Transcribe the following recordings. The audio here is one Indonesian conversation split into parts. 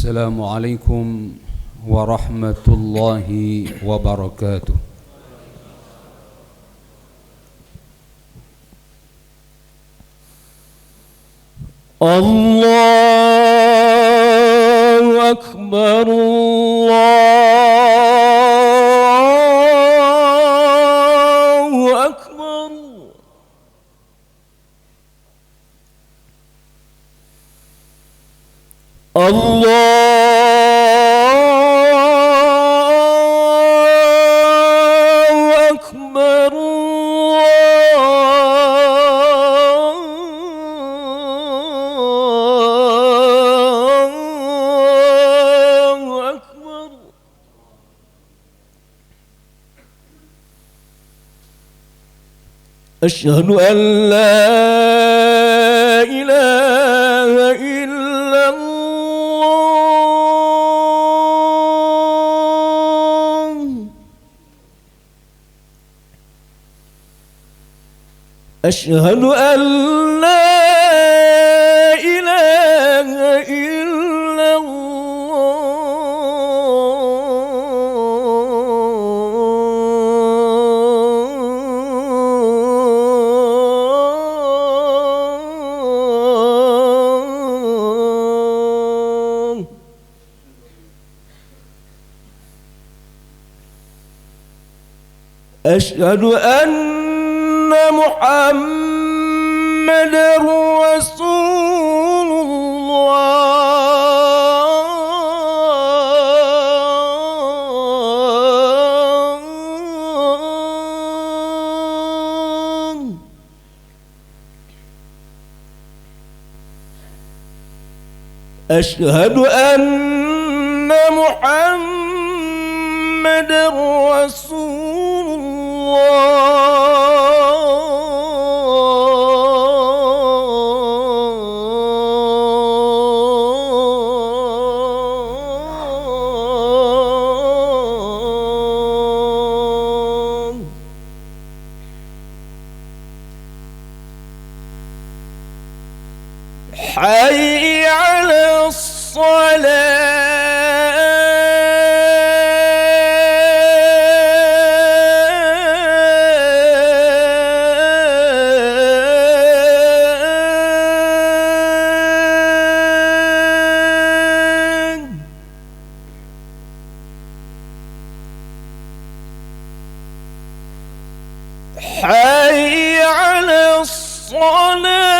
السلام عليكم ورحمة الله وبركاته. الله أكبر الله أكبر. الله أكبر الله أكبر. أشهد أن لا إله إلا الله. أشهد أن لا إله إلا الله. أشهد أن محمد رسول الله. أشهد أن محمد رسول الله. حي على الصلاة. حي على الصلاة.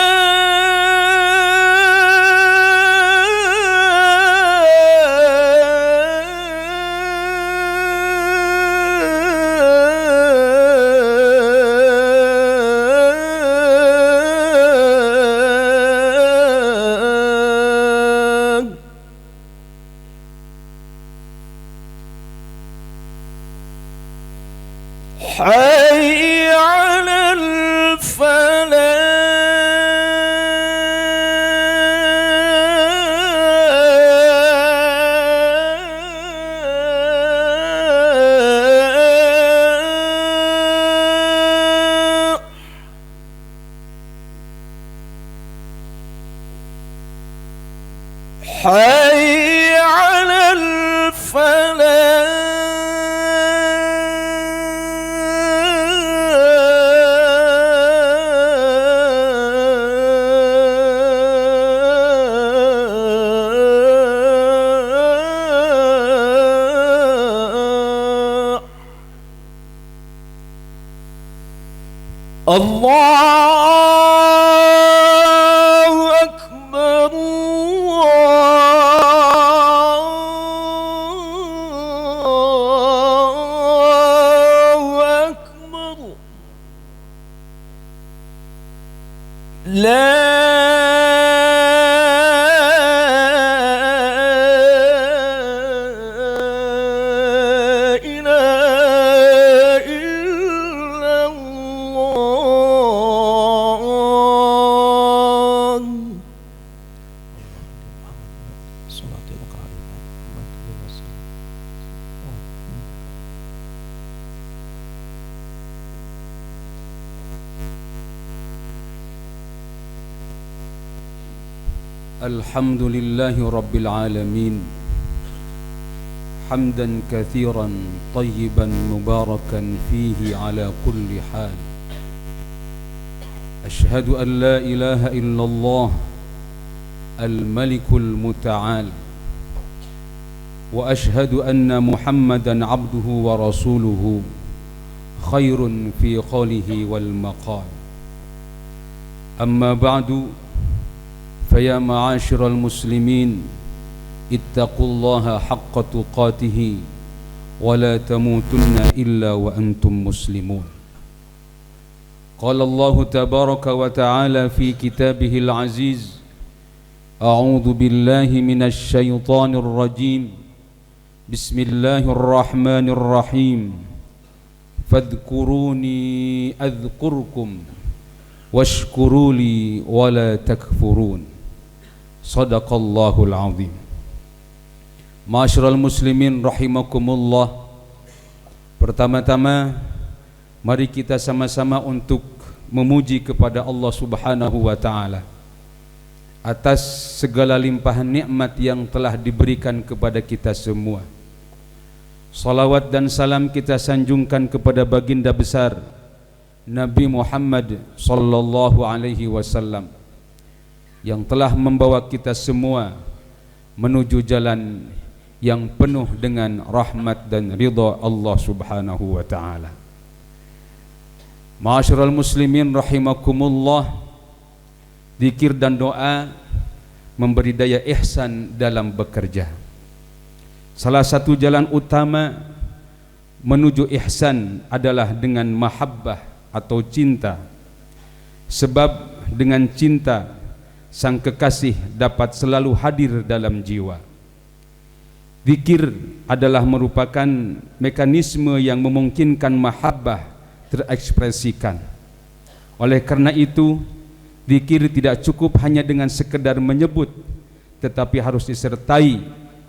حي على الفلاح. حي على الفلاح. الله أكبر الله أكبر. لا إله إلا الله. الحمد لله رب العالمين حمدا كثيرا طيبا مباركا فيه على كل حال. أشهد أن لا إله إلا الله الملك المتعال، وأشهد أن محمدا عبده ورسوله خير في قوله والمقال. أما بعد، فيا معاشر المسلمين اتقوا الله حق تقاته ولا تموتن إلا وأنتم مسلمون. قال الله تبارك وتعالى في كتابه العزيز: أعوذ بالله من الشيطان الرجيم، بسم الله الرحمن الرحيم، فاذكروني أذكركم واشكروا لي ولا تكفرون. Sadaqallahul azim. Ma'asyiral muslimin rahimakumullah. Pertama-tama mari kita sama-sama untuk memuji kepada Allah Subhanahu wa taala atas segala limpahan nikmat yang telah diberikan kepada kita semua. Salawat dan salam kita sanjungkan kepada baginda besar Nabi Muhammad sallallahu alaihi wasallam yang telah membawa kita semua menuju jalan yang penuh dengan rahmat dan ridha Allah Subhanahu wa taala. Ma'asyiral muslimin rahimakumullah, zikir dan doa memberi daya ihsan dalam bekerja. Salah satu jalan utama menuju ihsan adalah dengan mahabbah atau cinta. Sebab dengan cinta sang kekasih dapat selalu hadir dalam jiwa. Zikir adalah merupakan mekanisme yang memungkinkan mahabbah terekspresikan. Oleh karena itu, zikir tidak cukup hanya dengan sekedar menyebut, tetapi harus disertai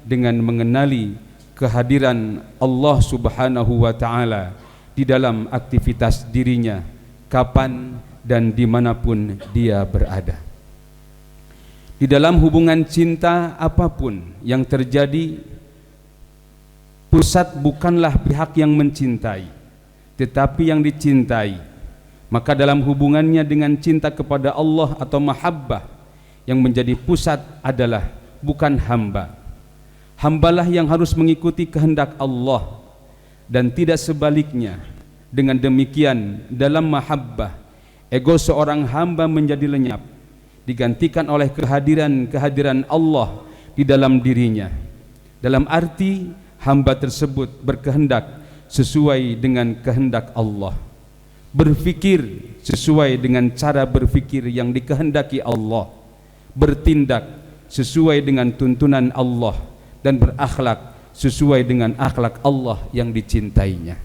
dengan mengenali kehadiran Allah Subhanahu wa taala di dalam aktivitas dirinya, kapan dan dimanapun dia berada. Di dalam hubungan cinta apapun yang terjadi, pusat bukanlah pihak yang mencintai, tetapi yang dicintai. Maka dalam hubungannya dengan cinta kepada Allah atau mahabbah, yang menjadi pusat adalah bukan hamba. Hambalah yang harus mengikuti kehendak Allah dan tidak sebaliknya. Dengan demikian dalam mahabbah, ego seorang hamba menjadi lenyap, digantikan oleh kehadiran Allah di dalam dirinya. Dalam arti hamba tersebut berkehendak sesuai dengan kehendak Allah, berfikir sesuai dengan cara berfikir yang dikehendaki Allah, bertindak sesuai dengan tuntunan Allah, dan berakhlak sesuai dengan akhlak Allah yang dicintainya.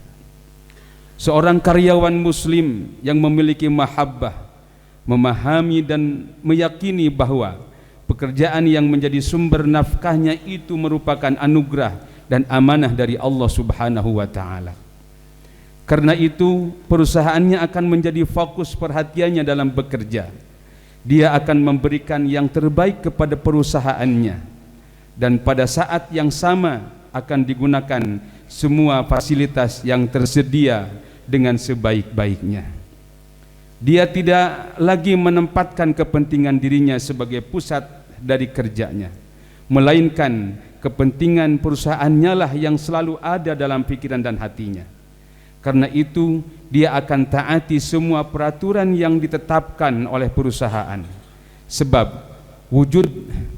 Seorang karyawan muslim yang memiliki mahabbah memahami dan meyakini bahwa pekerjaan yang menjadi sumber nafkahnya itu merupakan anugerah dan amanah dari Allah Subhanahu wa taala. Karena itu perusahaannya akan menjadi fokus perhatiannya dalam bekerja. Dia akan memberikan yang terbaik kepada perusahaannya, dan pada saat yang sama akan digunakan semua fasilitas yang tersedia dengan sebaik-baiknya. Dia tidak lagi menempatkan kepentingan dirinya sebagai pusat dari kerjanya, melainkan kepentingan perusahaannya lah yang selalu ada dalam pikiran dan hatinya. Karena itu dia akan taati semua peraturan yang ditetapkan oleh perusahaan. Sebab wujud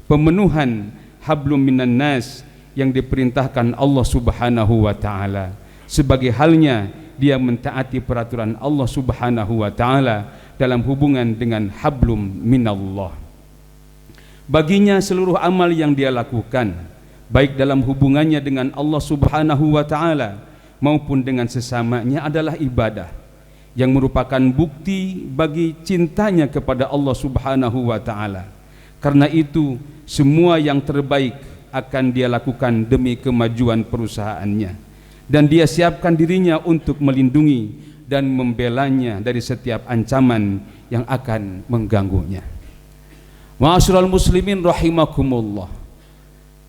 pemenuhan hablum minan nas yang diperintahkan Allah Subhanahu wa taala, sebagai halnya dia mentaati peraturan Allah Subhanahu wa taala dalam hubungan dengan hablum minallah. Baginya seluruh amal yang dia lakukan, baik dalam hubungannya dengan Allah Subhanahu wa taala maupun dengan sesamanya, adalah ibadah yang merupakan bukti bagi cintanya kepada Allah Subhanahu wa taala. Karena itu semua yang terbaik akan dia lakukan demi kemajuan perusahaannya, dan dia siapkan dirinya untuk melindungi dan membelanya dari setiap ancaman yang akan mengganggunya. Ma'asyiral muslimin rahimakumullah.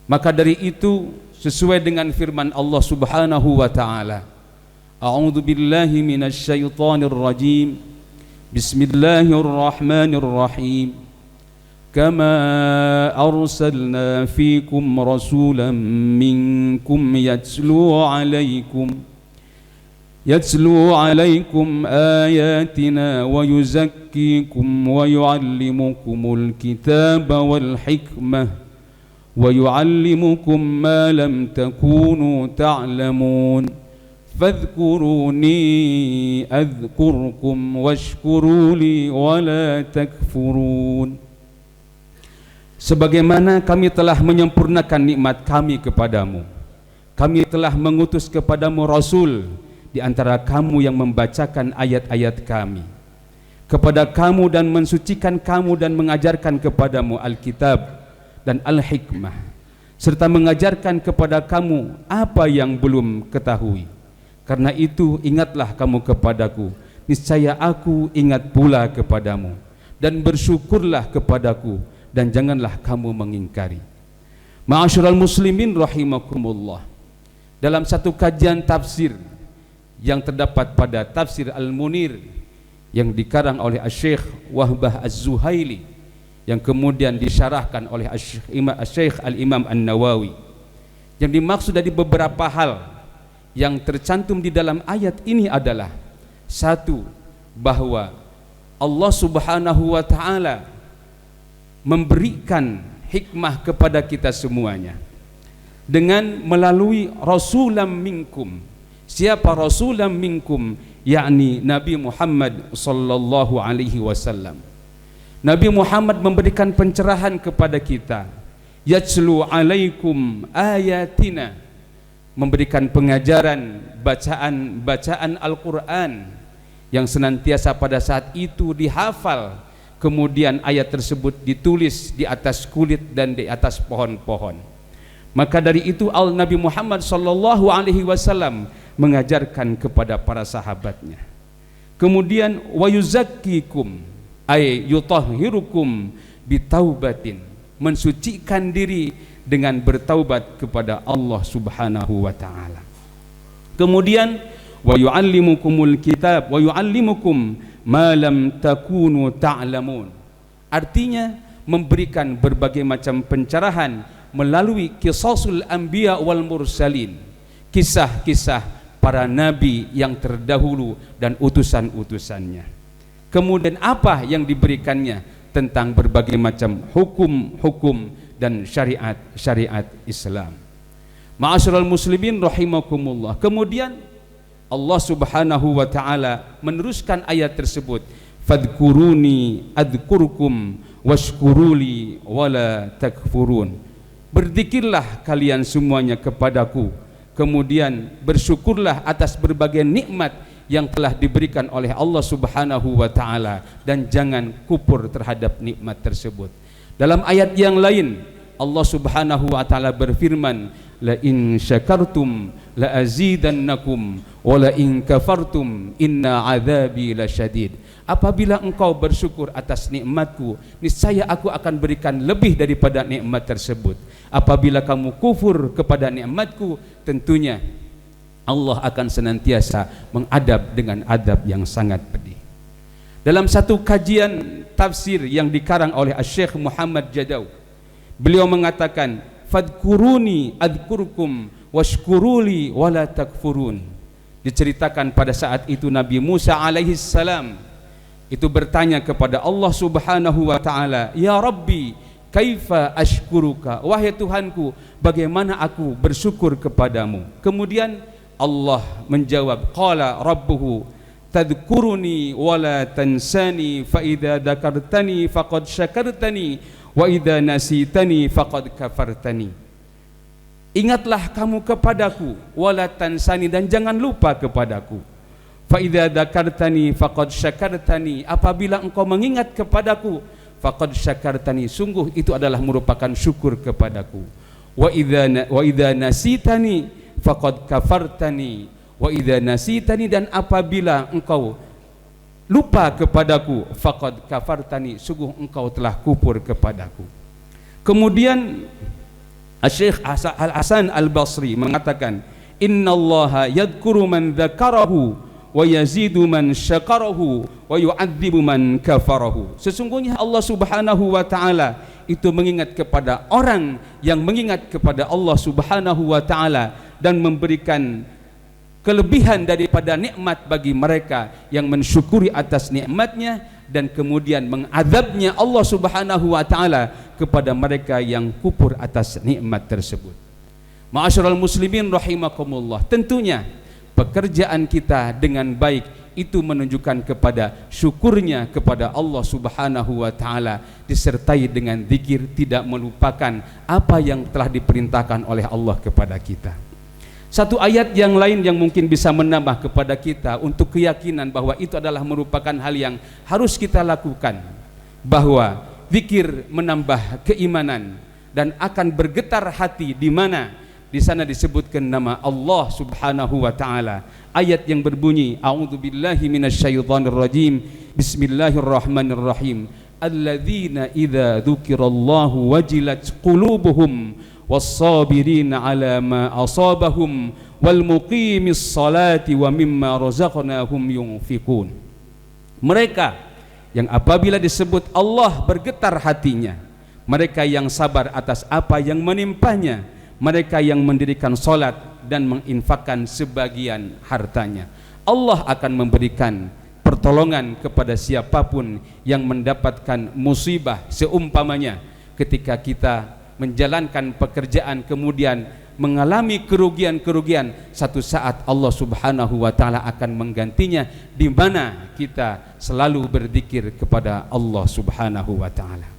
Maka dari itu sesuai dengan firman Allah Subhanahu wa taala, A'udzu billahi minasy syaithanir rajim. Bismillahirrahmanirrahim. Kama arsalna fikum rasulan minkum يتلو عليكم آياتنا ويزكيكم ويعلمكم الكتاب والحكمة ويعلمكم ما لم تكونوا تعلمون فاذكروني أذكركم واشكروا لي ولا تكفرون. Sebagaimana kami telah menyempurnakan nikmat kami kepadamu, kami telah mengutus kepadamu Rasul di antara kamu yang membacakan ayat-ayat kami kepada kamu dan mensucikan kamu dan mengajarkan kepadamu Alkitab dan Al-Hikmah, serta mengajarkan kepada kamu apa yang belum ketahui. Karena itu ingatlah kamu kepadaku, niscaya aku ingat pula kepadamu, dan bersyukurlah kepadaku dan janganlah kamu mengingkari. Ma'asyiral muslimin rahimakumullah. Dalam satu kajian tafsir yang terdapat pada Tafsir Al-Munir yang dikarang oleh Syekh Wahbah Az-Zuhaili, yang kemudian disyarahkan oleh Syekh Al-Imam An-Nawawi, yang dimaksud dari beberapa hal yang tercantum di dalam ayat ini adalah: satu, bahwa Allah Subhanahu wa taala memberikan hikmah kepada kita semuanya dengan melalui rasulam minkum. Siapa rasulam minkum? Yakni Nabi Muhammad sallallahu alaihi wasallam. Nabi Muhammad memberikan pencerahan kepada kita. Yatslu alaikum ayatina, memberikan pengajaran bacaan Al-Qur'an yang senantiasa pada saat itu dihafal, kemudian ayat tersebut ditulis di atas kulit dan di atas pohon-pohon. Maka dari itu Nabi Muhammad sallallahu alaihi wasallam mengajarkan kepada para sahabatnya. Kemudian wa yuzakkikum ay yutahhirukum bitaubatin, mensucikan diri dengan bertaubat kepada Allah Subhanahu wa taala. Kemudian wa yuallimukumul kitab wa yuallimukum ma lam takunu ta'lamun. Artinya memberikan berbagai macam pencerahan melalui qisasul anbiya wal mursalin, kisah-kisah para nabi yang terdahulu dan utusan-utusannya. Kemudian apa yang diberikannya? Tentang berbagai macam hukum-hukum dan syariat-syariat Islam. Ma'asyiral muslimin rahimakumullah. Kemudian Allah Subhanahu wa taala meneruskan ayat tersebut, fadhkuruni adzkurkum washkuruli wala takfurun. Berzikirlah kalian semuanya kepadaku, kemudian bersyukurlah atas berbagai nikmat yang telah diberikan oleh Allah Subhanahu wa taala, dan jangan kufur terhadap nikmat tersebut. Dalam ayat yang lain Allah Subhanahu wa taala berfirman, la in syakartum la azidannakum wa la in kafartum inna adzabi lasyadid. Apabila engkau bersyukur atas nikmatku, niscaya aku akan berikan lebih daripada nikmat tersebut. Apabila kamu kufur kepada nikmatku, tentunya Allah akan senantiasa mengadab dengan adab yang sangat pedih. Dalam satu kajian tafsir yang dikarang oleh Syekh Muhammad Jadaw, beliau mengatakan, fadkuruni adzkurkum washkuruli wala takfurun. Diceritakan pada saat itu Nabi Musa alaihi salam itu bertanya kepada Allah Subhanahu wa taala, ya Rabbi kaifa ashkuruka, wahai Tuhanku, bagaimana aku bersyukur kepadamu? Kemudian Allah menjawab, qala rabbuhu tadhkuruni wala tansani fa idza dzakartani faqad syakartani wa idza nasitani faqad kafartani. Ingatlah kamu kepadaku, wala tansani, dan jangan lupa kepadaku. Fa idza dzakartani faqad syakartani, apabila engkau mengingat kepadaku, faqad syakartani, sungguh itu adalah merupakan syukur kepadaku. Wa idza nasitani faqad kafartani wa idza nasitani, dan apabila engkau lupa kepadaku, faqad kafartani, sungguh engkau telah kufur kepadaku. Kemudian Syekh Al-Hasan Al-Basri mengatakan, innallaha yadhkuru man dzakarahu wa yazidu man syakarahu wa yu'adzibu man kafarahu. Sesungguhnya Allah Subhanahu wa taala itu mengingat kepada orang yang mengingat kepada Allah Subhanahu wa taala dan memberikan kelebihan daripada nikmat bagi mereka yang mensyukuri atas nikmatnya, dan kemudian mengadabnya Allah Subhanahu wa taala kepada mereka yang kufur atas nikmat tersebut. Ma'asyiral muslimin rahimakumullah, tentunya pekerjaan kita dengan baik itu menunjukkan kepada syukurnya kepada Allah Subhanahu wa taala, disertai dengan zikir, tidak melupakan apa yang telah diperintahkan oleh Allah kepada kita. Satu ayat yang lain yang mungkin bisa menambah kepada kita untuk keyakinan bahwa itu adalah merupakan hal yang harus kita lakukan, bahwa zikir menambah keimanan dan akan bergetar hati, di mana di sana disebutkan nama Allah Subhanahu wa taala. Ayat yang berbunyi, a'udzubillahi minasyaitonir rajim, bismillahirrahmanirrahim, alladzina idza dzukirallahu wajilat qulubuhum was-sabirina 'ala ma asabahum wal muqimis salati wa mimma razaqnahum yunfikun. Mereka yang apabila disebut Allah bergetar hatinya, mereka yang sabar atas apa yang menimpanya, mereka yang mendirikan salat dan menginfakkan sebagian hartanya. Allah akan memberikan pertolongan kepada siapapun yang mendapatkan musibah seumpamanya ketika kita menjalankan pekerjaan kemudian mengalami kerugian-kerugian, satu saat Allah Subhanahu wa taala akan menggantinya, di mana kita selalu berzikir kepada Allah Subhanahu wa taala.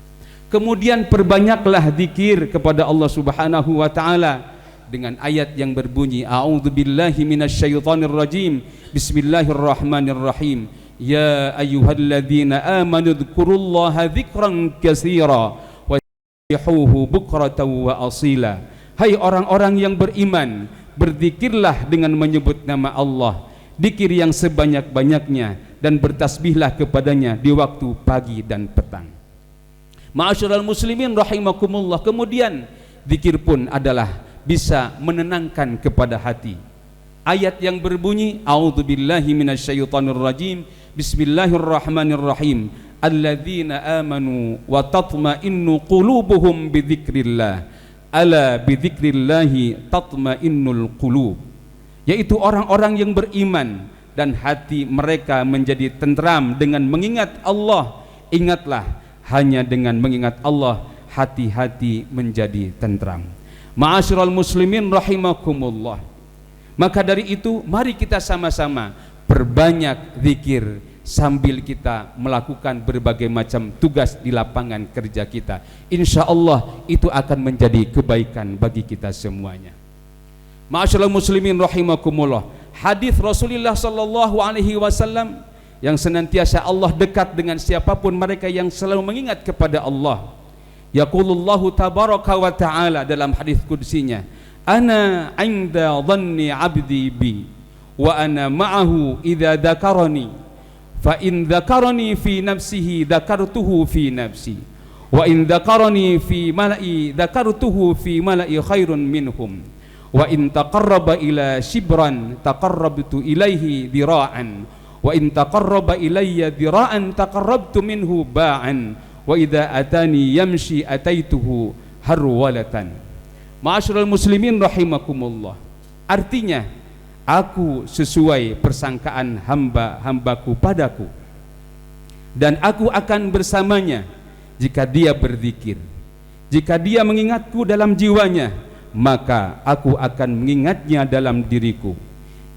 Kemudian perbanyaklah zikir kepada Allah Subhanahu wa taala dengan ayat yang berbunyi, a'udzubillahi minasyaitonir rajim, bismillahirrahmanirrahim, ya ayyuhalladzina amanu dzkurullaha dzikran katsira wa sabbihuhu bukratan wa asila. Hai orang-orang yang beriman, berzikirlah dengan menyebut nama Allah, zikir yang sebanyak-banyaknya, dan bertasbihlah kepadanya di waktu pagi dan petang. Ma'asyiral muslimin rahimakumullah, kemudian zikir pun adalah bisa menenangkan kepada hati. Ayat yang berbunyi, a'udzubillahi minasyaitonir rajim, bismillahirrahmanirrahim, alladzina amanu wa tatma'innu qulubuhum bidzikrillah, ala bidzikrillahi tatma'innul qulub. Yaitu orang-orang yang beriman dan hati mereka menjadi tentram dengan mengingat Allah. Ingatlah, hanya dengan mengingat Allah hati-hati menjadi tentram. Ma'asyiral muslimin rahimakumullah, maka dari itu mari kita sama-sama perbanyak zikir sambil kita melakukan berbagai macam tugas di lapangan kerja kita. Insya Allah itu akan menjadi kebaikan bagi kita semuanya. Ma'asyiral muslimin rahimakumullah, hadis Rasulullah sallallahu alaihi wasallam yang senantiasa Allah dekat dengan siapapun mereka yang selalu mengingat kepada Allah. Yaqulullahu tabaraka wa ta'ala dalam hadis qudsinya, ana 'inda dhanni 'abdi bi wa ana ma'ahu idza dzakarani fa in dzakarani fi nafsihi dzakartuhu fi nafsi wa in dzakarani fi mala'i dzakartuhu fi mala'i khairun minhum wa in taqarraba ila shibran taqarrabtu ilaihi dira'an wa in taqarraba ilayya dira'an taqarrabtu minhu ba'an wa idza atani yamshi ataituhu harwalatan. Ma'asyiral muslimin rahimakumullah, artinya aku sesuai persangkaan hamba-hambaku padaku, dan aku akan bersamanya jika dia berzikir. Jika dia mengingatku dalam jiwanya, maka aku akan mengingatnya dalam diriku.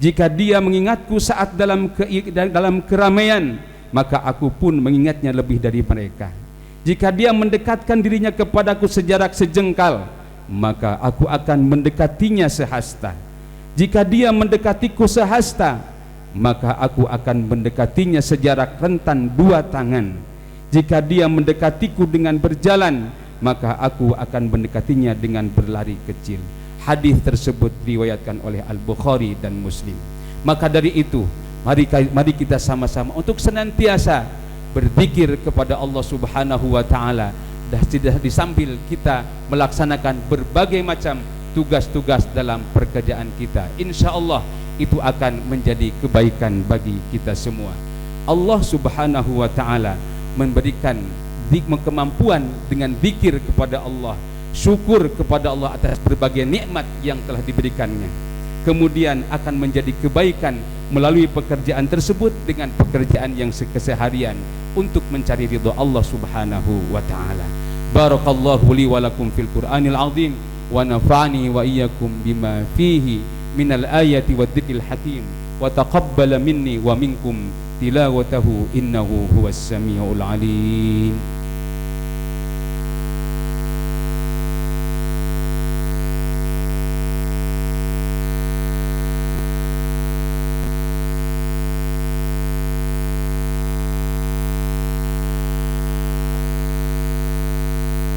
Jika dia mengingatku saat dalam keramaian, maka aku pun mengingatnya lebih dari mereka. Jika dia mendekatkan dirinya kepadaku sejarak sejengkal, maka aku akan mendekatinya sehasta. Jika dia mendekatiku sehasta, maka aku akan mendekatinya sejarak rentan 2 tangan. Jika dia mendekatiku dengan berjalan, maka aku akan mendekatinya dengan berlari kecil. Hadis tersebut diriwayatkan oleh Al-Bukhari dan Muslim. Maka dari itu, mari kita sama-sama untuk senantiasa berzikir kepada Allah Subhanahu wa taala, dan di sambil kita melaksanakan berbagai macam tugas-tugas dalam pekerjaan kita. Insya Allah itu akan menjadi kebaikan bagi kita semua. Allah Subhanahu wa taala memberikan kemampuan dengan zikir kepada Allah, syukur kepada Allah atas berbagai nikmat yang telah diberikannya. Kemudian akan menjadi kebaikan melalui pekerjaan tersebut dengan pekerjaan yang keseharian untuk mencari ridha Allah Subhanahu wa taala. Barakallahu li wa lakum fil Qur'anil azim wa nafa'ani wa iyyakum bima fihi minal ayati wadh-dhikril hakim wa taqabbala minni wa minkum tilawatahu innahu huwas samiul alim.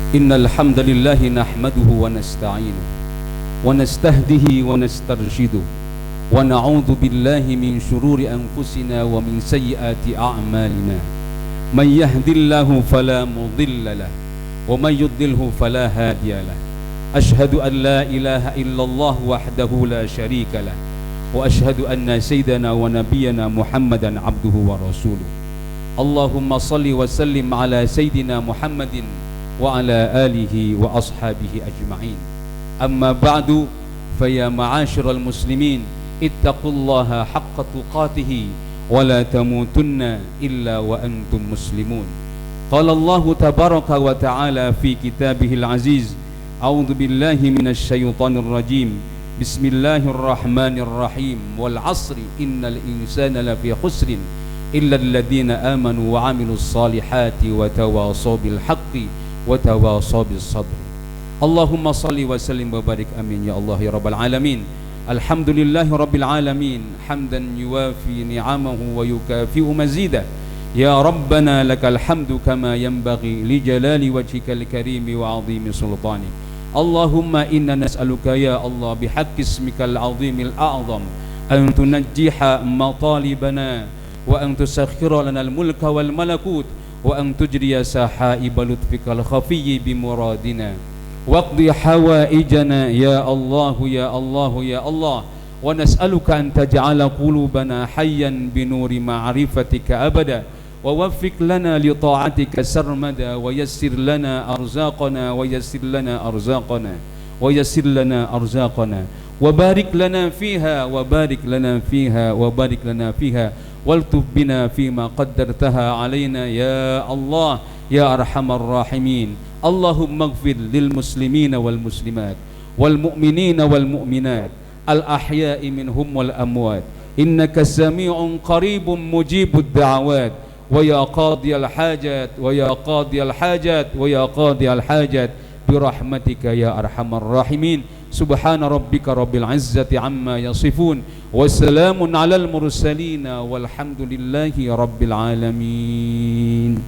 Innal hamdalillah nahmaduhu wa nasta'inuhu wa nastahdihi wa nastarshiduhu wa na'udzu billahi min shururi anfusina wa min sayyiati a'malina. Man yahdihillahu fala mudilla lahu wa man yudlilhu fala hadiya lahu. Ashhadu an la ilaha illallah wahdahu la syarika lahu wa ashhadu anna sayyidana wa nabiyyana Muhammadan abduhu wa rasuluhu. Allahumma salli wa sallim ala sayyidina Muhammadin wa ala alihi wa ashabihi ajma'in. Amma ba'du, faya ma'asyiral muslimin ittaqullaha haqqa tuqatih wa la tamutunna illa wa antum muslimun. Qala Allah tabaraka wa ta'ala fi kitabihil aziz, a'udzu billahi minasy syaithanir rajim. Bismillahirrahmanirrahim. Wal 'asri innal insana lafi khusrin illa alladhina amanu wa 'amilus salihati wa tawasaw bil haqqi wa tawasaw bis sabr. Allahumma salli wa sallim wa barik amin ya Allah ya rabbal alamin. Alhamdulillahi rabbil alamin hamdan yuwafi ni'amahu wa yukafi'u mazidah. Ya rabbana lakal hamdu kama yanbaghi li jalali wajhikal karim wa 'azimi sultanik. Allahumma inna nas'aluka ya Allah bihaqqi ismikal 'azimil a'zam an tunajjiha matalibana wa an tusakhkhira lana al mulka wal malakut wa an tujriya sahaib lutfikal khafiyyi bimuradina waqdi hawaijana ya Allah ya Allah ya Allah. Wa nas'aluka an taj'ala qulubana hayyan binuri ma'rifatika abada wa waffiq lana li ta'atika sarmada wa yassir lana arzaqana wa yassir lana arzaqana wa yassir lana arzaqana wa barik lana fiha wa barik lana fiha wa barik lana fiha waltuf bina fima qaddartaha alaina ya Allah ya arhamar rahimin. Allahumma ighfir lil muslimina wal muslimat wal mu'minina wal mu'minat al ahya'i minhum wal amwat innaka sami'un qaribun mujibud da'awat wa ya qadiyal hajat wa ya qadiyal hajat wa ya qadiyal hajat birahmatika ya arhamar rahimin. Subhana rabbika rabbil izzati amma yasifun wa salamun alal mursalin walhamdulillahi rabbil alamin.